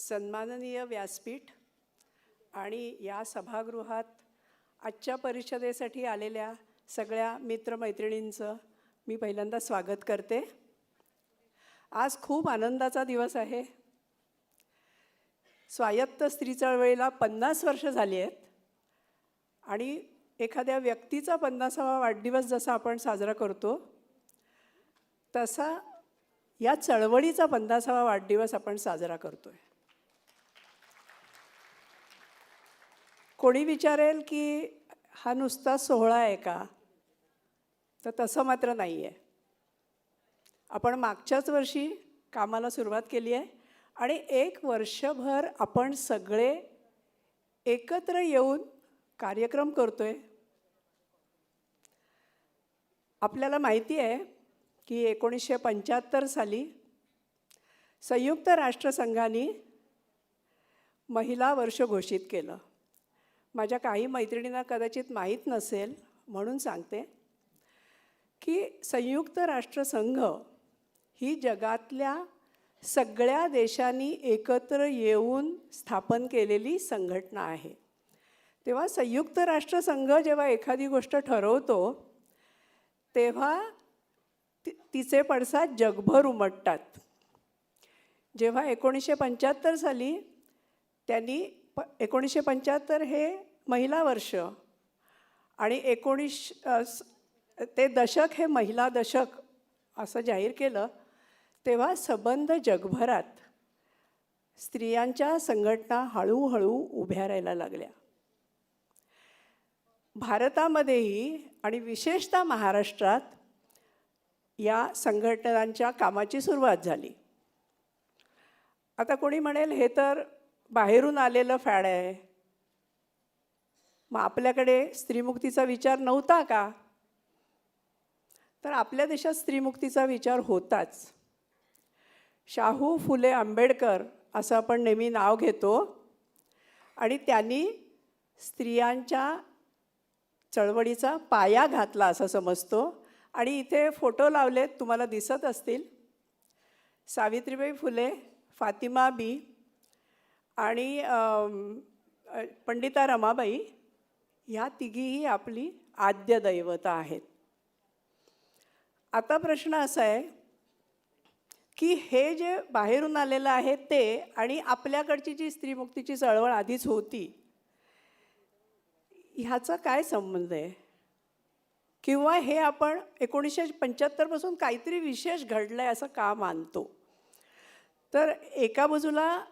सन्माननीय व्यासपीठ आणि या सभागृहात आजच्या परिषदेसाठी आलेल्या सगळ्या मित्रमैत्रिणींचं मी पहिल्यांदा स्वागत करते. आज खूप आनंदाचा दिवस आहे. स्वायत्त स्त्री चळवळीला 50 वर्ष झाली आहेत आणि एखाद्या व्यक्तीचा 50वा वाढदिवस जसा आपण साजरा करतो तसा या चळवळीचा 50वा वाढदिवस आपण साजरा करतोय. कोणी विचारेल की हा नुसता सोहळा आहे का, तर तसं मात्र नाही आहे. आपण मागच्याच वर्षी कामाला सुरुवात केली आहे आणि एक वर्षभर आपण सगळे एकत्र येऊन कार्यक्रम करतोय. आपल्याला माहिती आहे की 1975 साली संयुक्त राष्ट्रसंघाने महिला वर्ष घोषित केलं. माझ्या काही मैत्रिणींना कदाचित माहीत नसेल म्हणून सांगते की संयुक्त राष्ट्रसंघ ही जगातल्या सगळ्या देशांनी एकत्र येऊन स्थापन केलेली संघटना आहे. तेव्हा संयुक्त राष्ट्रसंघ जेव्हा एखादी गोष्ट ठरवतो तेव्हा तिचे पडसाद जगभर उमटतात. जेव्हा 1975 साली त्यांनी 1975 हे महिला वर्ष आणि 19 ते दशक हे महिला दशक असं जाहीर केलं, तेव्हा सबंध जगभरात स्त्रियांच्या संघटना हळूहळू उभ्या राहायला लागल्या. भारतामध्येही आणि विशेषतः महाराष्ट्रात या संघटनांच्या कामाची सुरुवात झाली. आता कोणी म्हणेल हे तर बाहेरून आलेलं फॅड आहे, मग आपल्याकडे स्त्रीमुक्तीचा विचार नव्हता का? तर आपल्या देशात स्त्रीमुक्तीचा विचार होताच. शाहू फुले आंबेडकर असं आपण नेहमी नाव घेतो आणि त्यांनी स्त्रियांच्या चळवळीचा पाया घातला असं समजतो. आणि इथे फोटो लावलेत, तुम्हाला दिसत असतील. सावित्रीबाई फुले, फातिमा बी आणि पंडिता रमाबाई ह्या तिघीही आपली आद्य दैवता आहेत. आता प्रश्न असा आहे की हे जे बाहेरून आलेलं आहे ते आणि आपल्याकडची जी स्त्रीमुक्तीची चळवळ आधीच होती ह्याचा काय संबंध आहे? किंवा हे आपण 1975 पासून काहीतरी विशेष घडलं आहे असं का मानतो? तर एका बाजूला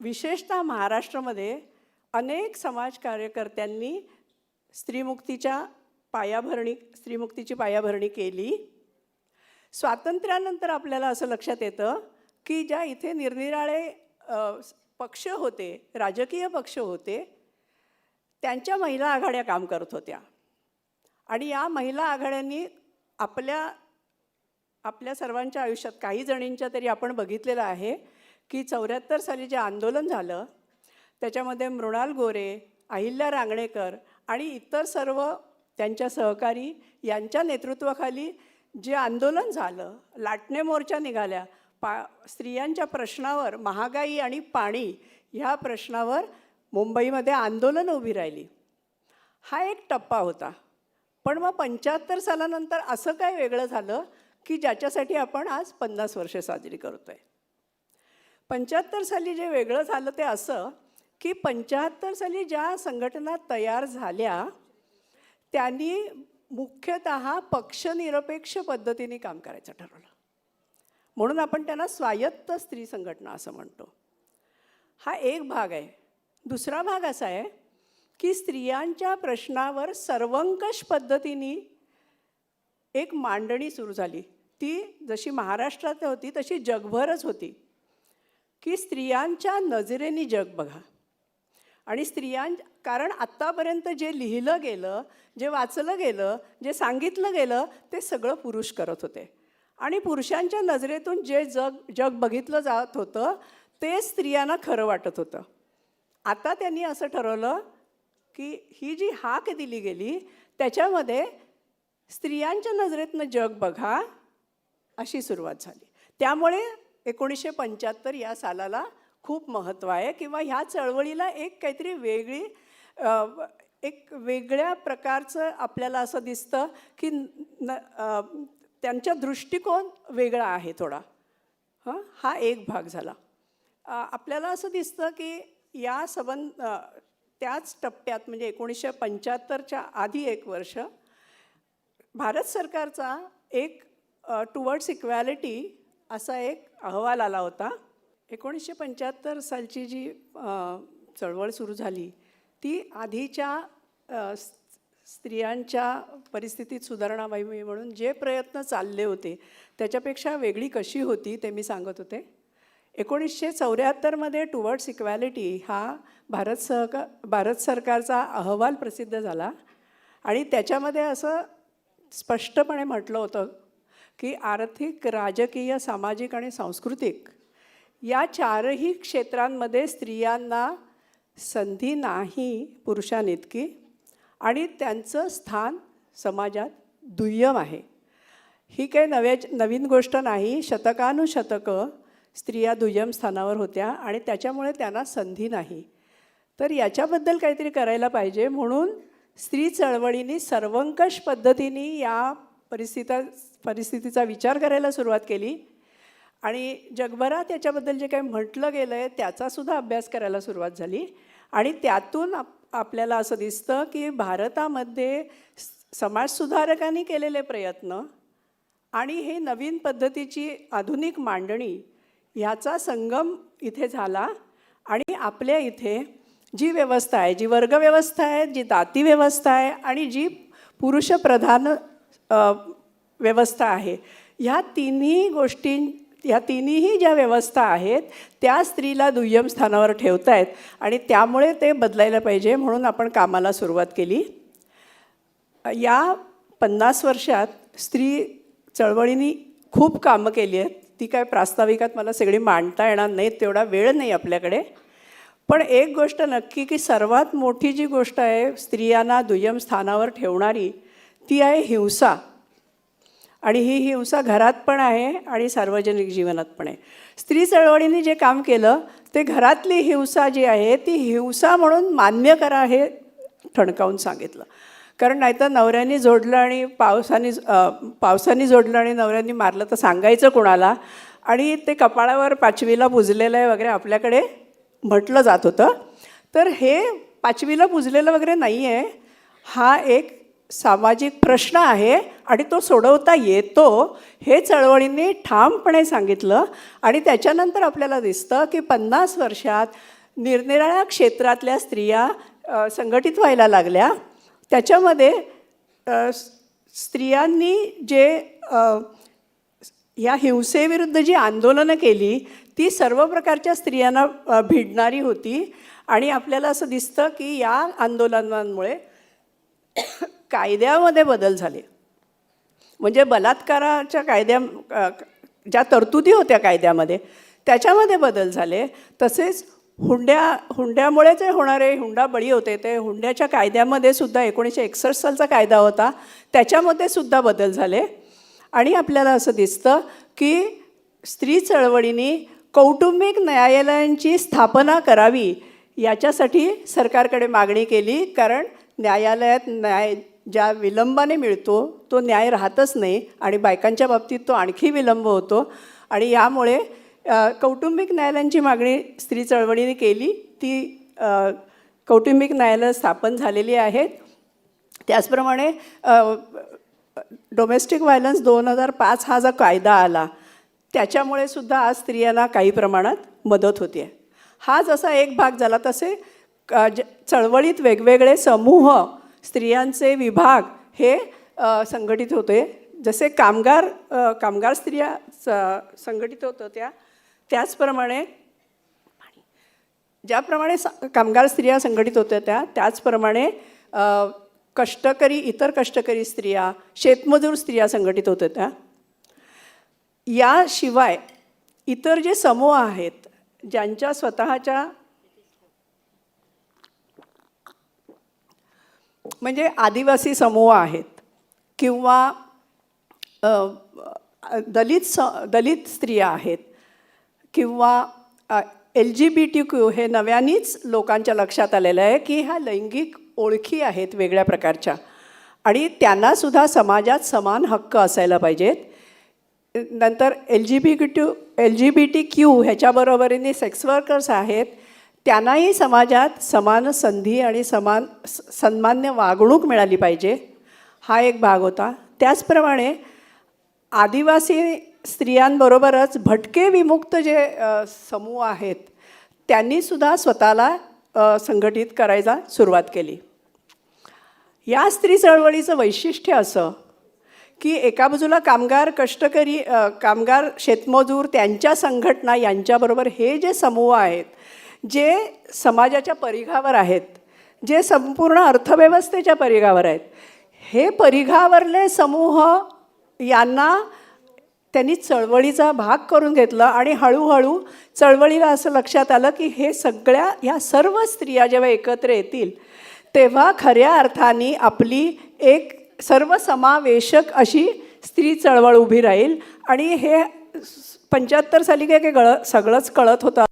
विशेषतः महाराष्ट्रामध्ये अनेक समाज कार्यकर्त्यांनी स्त्रीमुक्तीची पायाभरणी केली. स्वातंत्र्यानंतर आपल्याला असं लक्षात येतं की ज्या इथे निरनिराळे पक्ष होते, राजकीय पक्ष होते, त्यांच्या महिला आघाड्या काम करत होत्या आणि या महिला आघाड्यांनी आपल्या सर्वांच्या आयुष्यात काही जणींच्या तरी आपण बघितलेलं आहे की 74 साली जे आंदोलन झालं त्याच्यामध्ये मृणाल गोरे, अहिल्या रांगणेकर आणि इतर सर्व त्यांच्या सहकारी यांच्या नेतृत्वाखाली जे आंदोलन झालं, लाटणे मोर्चा निघाल्या, स्त्रियांच्या प्रश्नावर, महागाई आणि पाणी ह्या प्रश्नावर मुंबईमध्ये आंदोलन उभी राहिली. हा एक टप्पा होता. पण मग 75 सालानंतर असं काय वेगळं झालं की ज्याच्यासाठी आपण आज 50 वर्षे साजरी करतोय? 75 साली जे वेगळं झालं ते असं की 75 साली ज्या संघटना तयार झाल्या त्यांनी मुख्यतः पक्षनिरपेक्ष पद्धतीने काम करायचं ठरवलं. म्हणून आपण त्यांना स्वायत्त स्त्री संघटना असं म्हणतो. हा एक भाग आहे. दुसरा भाग असा आहे की स्त्रियांच्या प्रश्नावर सर्वंकष पद्धतीने एक मांडणी सुरू झाली. ती जशी महाराष्ट्रात होती तशी जगभरच होती की स्त्रियांच्या नजरेने जग बघा. आणि कारण आत्तापर्यंत जे लिहिलं गेलं, जे वाचलं गेलं, जे सांगितलं गेलं ते सगळं पुरुष करत होते आणि पुरुषांच्या नजरेतून जे जग बघितलं जात होतं ते स्त्रियांना खरं वाटत होतं. आता त्यांनी असं ठरवलं की ही जी हाक दिली गेली त्याच्यामध्ये स्त्रियांच्या नजरेतनं जग बघा अशी सुरुवात झाली. त्यामुळे 1975 या सालाला खूप महत्त्व आहे किंवा ह्या चळवळीला एक काहीतरी वेगळी एक वेगळ्या प्रकारचं आपल्याला असं दिसतं की त्यांचा दृष्टिकोन वेगळा आहे थोडा. हा एक भाग झाला. आपल्याला असं दिसतं की या त्याच टप्प्यात म्हणजे 1975च्या आधी एक वर्ष भारत सरकारचा एक टुवर्ड्स इक्वॅलिटी असा एक अहवाल आला होता. 1975 सालची जी चळवळ सुरू झाली ती आधीच्या स्त्रियांच्या परिस्थितीत सुधारणा व्हावी म्हणून जे प्रयत्न चालले होते त्याच्यापेक्षा वेगळी कशी होती ते मी सांगत होते. 1974मध्ये टुवर्ड्स इक्वॅलिटी हा भारत सरकारचा अहवाल प्रसिद्ध झाला आणि त्याच्यामध्ये असं स्पष्टपणे म्हटलं होतं की आर्थिक, राजकीय, सामाजिक आणि सांस्कृतिक या चारही क्षेत्रांमध्ये स्त्रियांना संधी नाही पुरुषांइतकी आणि त्यांचं स्थान समाजात दुय्यम आहे. ही काही नवीन गोष्ट नाही. शतकानुशतकं स्त्रिया दुय्यम स्थानावर होत्या आणि त्याच्यामुळे त्यांना संधी नाही. तर याच्याबद्दल काहीतरी करायला पाहिजे म्हणून स्त्री चळवळीने सर्वंकष पद्धतीने या परिस्थितीचा विचार करायला सुरुवात केली आणि जगभरात याच्याबद्दल जे काही म्हटलं गेलं आहे त्याचासुद्धा अभ्यास करायला सुरुवात झाली आणि त्यातून आपल्याला असं दिसतं की भारतामध्ये समाजसुधारकांनी केलेले प्रयत्न आणि हे नवीन पद्धतीची आधुनिक मांडणी ह्याचा संगम इथे झाला आणि आपल्या इथे जी व्यवस्था आहे, जी वर्गव्यवस्था आहे, जी जाती व्यवस्था आहे आणि जी पुरुषप्रधान व्यवस्था आहे, ह्या तिन्हीही ज्या व्यवस्था आहेत त्या स्त्रीला दुय्यम स्थानावर ठेवत आहेत आणि त्यामुळे ते बदलायला पाहिजे म्हणून आपण कामाला सुरुवात केली. या 50 वर्षात स्त्री चळवळीने खूप कामं केली आहेत. ती काय प्रास्ताविकात मला सगळी मांडता येणार नाही, तेवढा वेळ नाही आपल्याकडे. पण एक गोष्ट नक्की की सर्वात मोठी जी गोष्ट आहे स्त्रियांना दुय्यम स्थानावर ठेवणारी ती आहे हिंसा. आणि ही हिंसा घरात पण आहे आणि सार्वजनिक जीवनात पण आहे. स्त्री चळवळीने जे काम केलं ते घरातली हिंसा जी आहे ती हिंसा म्हणून मान्य करा हे ठणकावून सांगितलं. कारण नाहीतर नवऱ्यांनी जोडलं आणि पावसाने जोडलं आणि नवऱ्यांनी मारलं तर सांगायचं कोणाला. आणि ते कपाळावर 5वीला पुजलेलं आहे वगैरे आपल्याकडे म्हटलं जात होतं. तर हे 5वीला पुजलेलं वगैरे नाही आहे. हा एक सामाजिक प्रश्न आहे आणि तो सोडवता येतो हे चळवळींनी ठामपणे सांगितलं. आणि त्याच्यानंतर आपल्याला दिसतं की 50 वर्षात निरनिराळ्या क्षेत्रातल्या स्त्रिया संघटित व्हायला लागल्या. त्याच्यामध्ये स्त्रियांनी जे या हिंसेविरुद्ध जी आंदोलनं केली ती सर्व प्रकारच्या स्त्रियांना भिडणारी होती. आणि आपल्याला असं दिसतं की या आंदोलनांमुळे कायद्यामध्ये बदल झाले. म्हणजे बलात्काराच्या ज्या तरतुदी होत्या कायद्यामध्ये त्याच्यामध्ये बदल झाले. तसेच हुंड्यामुळे जे होणारे हुंडाबळी होते ते हुंड्याच्या कायद्यामध्ये सुद्धा 1961 सालचा कायदा होता त्याच्यामध्ये सुद्धा बदल झाले. आणि आपल्याला असं दिसतं की स्त्री चळवळीने कौटुंबिक न्यायालयांची स्थापना करावी याच्यासाठी सरकारकडे मागणी केली. कारण न्यायालयात न्याय ज्या विलंबाने मिळतो तो न्याय राहतच नाही आणि बायकांच्या बाबतीत तो आणखी विलंब होतो. आणि यामुळे कौटुंबिक न्यायालयांची मागणी स्त्री चळवळीने केली. ती कौटुंबिक न्यायालय स्थापन झालेली आहेत. त्याचप्रमाणे डोमेस्टिक व्हायलन्स 2005 हा जो कायदा आला त्याच्यामुळे सुद्धा आज स्त्रियांना काही प्रमाणात मदत होते. हा जसा एक भाग झाला तसे चळवळीत वेगवेगळे समूह स्त्रियांचे विभाग हे संघटित होते. जसे कामगार स्त्रिया संघटित होत होत्या त्याचप्रमाणे ज्याप्रमाणे कामगार स्त्रिया संघटित होत्या त्याचप्रमाणे इतर कष्टकरी स्त्रिया, शेतमजूर स्त्रिया संघटित होत होत्या. याशिवाय इतर जे समूह आहेत ज्यांच्या स्वतःच्या म्हणजे आदिवासी समूह आहेत किंवा दलित स्त्रिया आहेत किंवा LGBTQ हे नव्यानेच लोकांच्या लक्षात आलेलं आहे की ह्या लैंगिक ओळखी आहेत वेगळ्या प्रकारच्या आणि त्यांनासुद्धा समाजात समान हक्क असायला पाहिजेत. नंतर LGBTQ ह्याच्याबरोबरीने सेक्स वर्कर्स आहेत, त्यांनाही समाजात समान संधी आणि सन्मान्य वागणूक मिळाली पाहिजे, हा एक भाग होता. त्याचप्रमाणे आदिवासी स्त्रियांबरोबरच भटके विमुक्त जे समूह आहेत त्यांनीसुद्धा स्वतःला संघटित करायला सुरुवात केली. या स्त्री चळवळीचं वैशिष्ट्य असं की एका बाजूला कामगार, कष्टकरी, कामगार, शेतमजूर, त्यांच्या संघटना यांच्याबरोबर हे जे समूह आहेत जे समाजाच्या परिघावर आहेत, जे संपूर्ण अर्थव्यवस्थेच्या परिघावर आहेत, हे परिघावरले समूह यांना त्यांनी चळवळीचा भाग करून घेतलं आणि हळूहळू चळवळीला असं लक्षात आलं की हे ह्या सर्व स्त्रिया जेव्हा एकत्र येतील तेव्हा खऱ्या अर्थाने आपली एक सर्वसमावेशक अशी स्त्री चळवळ उभी राहील. आणि हे 75 साली काय सगळंच कळत होतं.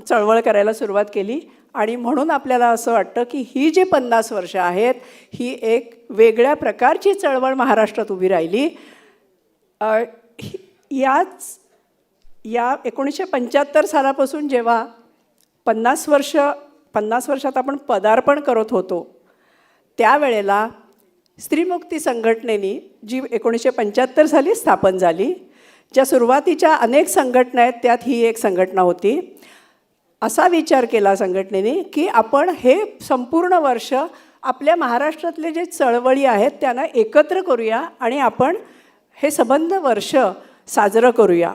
चळवळ करायला सुरुवात केली आणि म्हणून आपल्याला असं वाटतं की ही जी 50 वर्ष आहेत ही एक वेगळ्या प्रकारची चळवळ महाराष्ट्रात उभी राहिली. या 1975 सालापासून जेव्हा 50 वर्षात आपण पदार्पण करत होतो त्यावेळेला स्त्रीमुक्ती संघटनेनी जी 1975 साली स्थापन झाली, ज्या सुरुवातीच्या अनेक संघटना आहेत त्यात ही एक संघटना होती. असा विचार केला संघटनेने की आपण हे संपूर्ण वर्ष आपल्या महाराष्ट्रातले जे चळवळी आहेत त्यांना एकत्र करूया आणि आपण हे संबंध वर्ष साजरं करूया.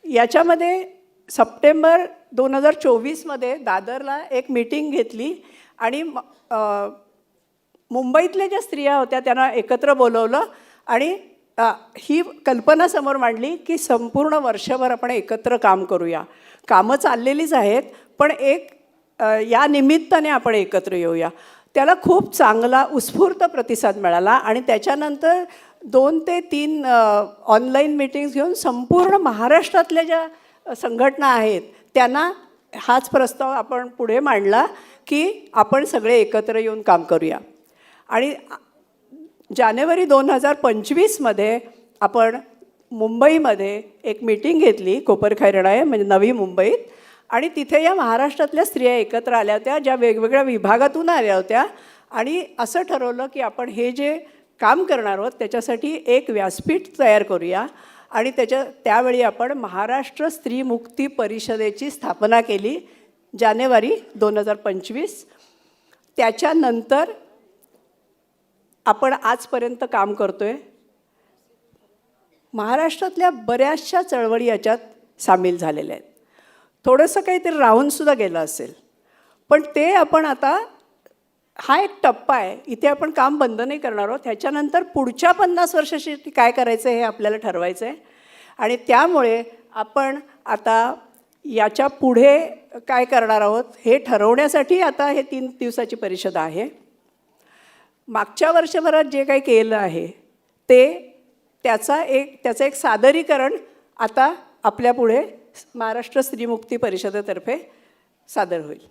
याच्यामध्ये सप्टेंबर 2024मध्ये दादरला एक मीटिंग घेतली आणि मुंबईतल्या ज्या स्त्रिया होत्या त्यांना एकत्र बोलवलं आणि ही कल्पना समोर मांडली की संपूर्ण वर्षभर आपण एकत्र काम करूया. कामं चाललेलीच आहेत पण या निमित्ताने आपण एकत्र येऊया. त्याला खूप चांगला उत्स्फूर्त प्रतिसाद मिळाला आणि त्याच्यानंतर 2 ते 3 ऑनलाईन मीटिंग्स घेऊन संपूर्ण महाराष्ट्रातल्या ज्या संघटना आहेत त्यांना हाच प्रस्ताव आपण पुढे मांडला की आपण सगळे एकत्र येऊन काम करूया. आणि जानेवारी 2025मध्ये आपण मुंबईमध्ये एक मीटिंग घेतली, कोपरखैरणे म्हणजे नवी मुंबईत, आणि तिथे या महाराष्ट्रातल्या स्त्रिया एकत्र आल्या होत्या ज्या वेगवेगळ्या विभागातून आल्या होत्या आणि असं ठरवलं की आपण हे जे काम करणार आहोत त्याच्यासाठी एक व्यासपीठ तयार करूया. आणि त्यावेळी आपण महाराष्ट्र स्त्री मुक्ती परिषदेची स्थापना केली जानेवारी 2025. त्याच्यानंतर आपण आजपर्यंत काम करतोय. महाराष्ट्रातल्या बऱ्याचशा चळवळी याच्यात सामील झालेल्या आहेत. थोडंसं काहीतरी राहूनसुद्धा गेलं असेल पण ते आपण आता हा एक टप्पा आहे, इथे आपण काम बंद नाही करणार आहोत. ह्याच्यानंतर पुढच्या 50 वर्षासाठी काय करायचं हे आपल्याला ठरवायचं आहे. आणि त्यामुळे आपण आता याच्या पुढे काय करणार आहोत हे ठरवण्यासाठी आता हे 3 दिवसाची परिषद आहे. मागच्या वर्षभरात जे काही केलं आहे त्याचं एक सादरीकरण आता आपल्यापुढे महाराष्ट्र स्त्रीमुक्ती परिषदेतर्फे सादर होईल.